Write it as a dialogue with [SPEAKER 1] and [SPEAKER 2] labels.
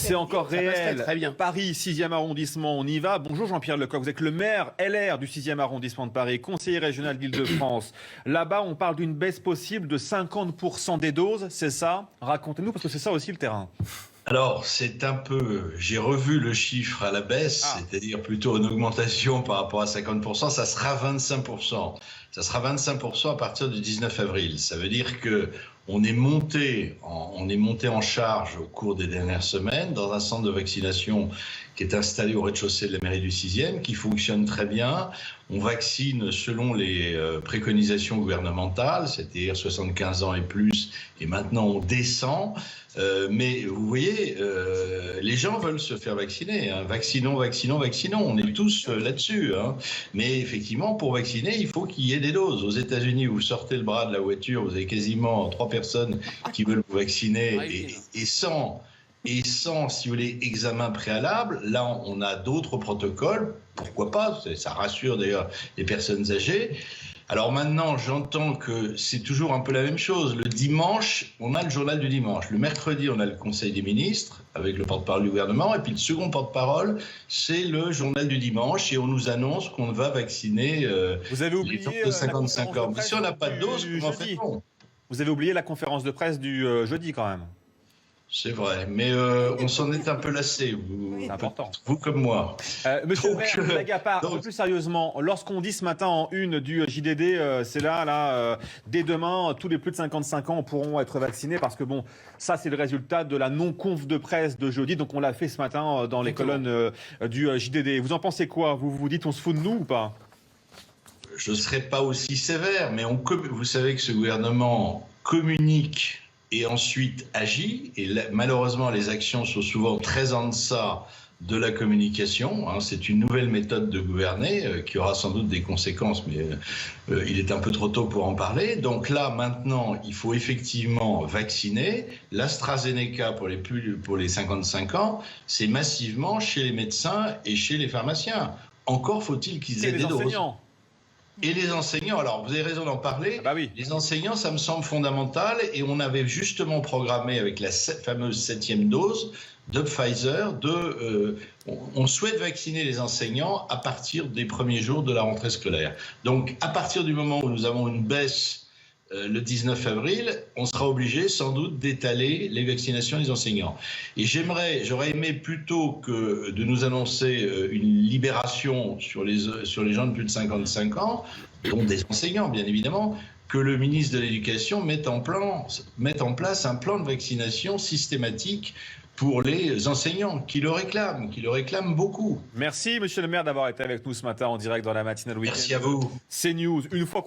[SPEAKER 1] C'est encore réel.
[SPEAKER 2] Très bien.
[SPEAKER 1] Paris, 6e arrondissement, on y va. Bonjour Jean-Pierre Lecoq, vous êtes le maire LR du 6e arrondissement de Paris, conseiller régional d'Île-de-France. Là-bas, on parle d'une baisse possible de 50% des doses, c'est ça? Racontez-nous, parce que c'est ça aussi le terrain.
[SPEAKER 3] Alors, c'est un peu... J'ai revu le chiffre à la baisse, c'est-à-dire plutôt une augmentation par rapport à 50%, ça sera 25%. Ça sera 25% à partir du 19 avril. Ça veut dire que on est monté en charge au cours des dernières semaines dans un centre de vaccination qui est installé au rez-de-chaussée de la mairie du 6e, qui fonctionne très bien. On vaccine selon les préconisations gouvernementales, c'est-à-dire 75 ans et plus, et maintenant on descend. Mais vous voyez, les gens veulent se faire vacciner. Hein. Vaccinons, vaccinons, vaccinons. On est tous là-dessus. Hein. Mais effectivement, pour vacciner, il faut qu'il y ait des doses. Aux États-Unis, vous sortez le bras de la voiture, vous avez quasiment 3 personnes qui veulent vous vacciner et sans, si vous voulez, examen préalable. Là, on a d'autres protocoles. Pourquoi pas? Ça rassure d'ailleurs les personnes âgées. Alors maintenant, j'entends que c'est toujours un peu la même chose. Le dimanche, on a le journal du dimanche. Le mercredi, on a le Conseil des ministres avec le porte-parole du gouvernement. Et puis le second porte-parole, c'est le journal du dimanche. Et on nous annonce qu'on va vacciner
[SPEAKER 1] Vous avez oublié
[SPEAKER 3] les gens de 55 ans. Mais si on n'a pas de dose, comment fait-on?
[SPEAKER 1] Vous avez oublié la conférence de presse du jeudi quand même.
[SPEAKER 3] C'est vrai, mais on s'en est un peu lassé,
[SPEAKER 1] C'est important.
[SPEAKER 3] Vous comme moi.
[SPEAKER 1] Monsieur le maire, blague à part, un peu plus sérieusement, lorsqu'on dit ce matin en une du JDD, c'est là, dès demain, tous les plus de 55 ans pourront être vaccinés, parce que bon, ça c'est le résultat de la non-conf de presse de jeudi, donc on l'a fait ce matin dans les colonnes du JDD. Vous en pensez quoi? Vous vous dites on se fout de nous ou pas?
[SPEAKER 3] Je ne serai pas aussi sévère, mais vous savez que ce gouvernement communique et ensuite agit, et malheureusement les actions sont souvent très en deçà de la communication. Hein. C'est une nouvelle méthode de gouverner qui aura sans doute des conséquences, mais il est un peu trop tôt pour en parler. Donc là, maintenant, il faut effectivement vacciner. L'AstraZeneca pour les 55 ans, c'est massivement chez les médecins et chez les pharmaciens. Encore faut-il qu'ils aient des doses. Et les enseignants, alors vous avez raison d'en parler,
[SPEAKER 1] ah bah oui.
[SPEAKER 3] Les enseignants, ça me semble fondamental, et on avait justement programmé avec la fameuse 7e dose de Pfizer, on souhaite vacciner les enseignants à partir des premiers jours de la rentrée scolaire. Donc à partir du moment où nous avons une baisse le 19 avril, on sera obligé sans doute d'étaler les vaccinations des enseignants. Et j'aurais aimé plutôt que de nous annoncer une libération sur les gens de plus de 55 ans, dont des enseignants bien évidemment, que le ministre de l'Éducation mette en place un plan de vaccination systématique pour les enseignants qui le réclament beaucoup.
[SPEAKER 1] Merci monsieur le maire d'avoir été avec nous ce matin en direct dans la matinale week-end.
[SPEAKER 3] Merci à vous.
[SPEAKER 1] CNews, une fois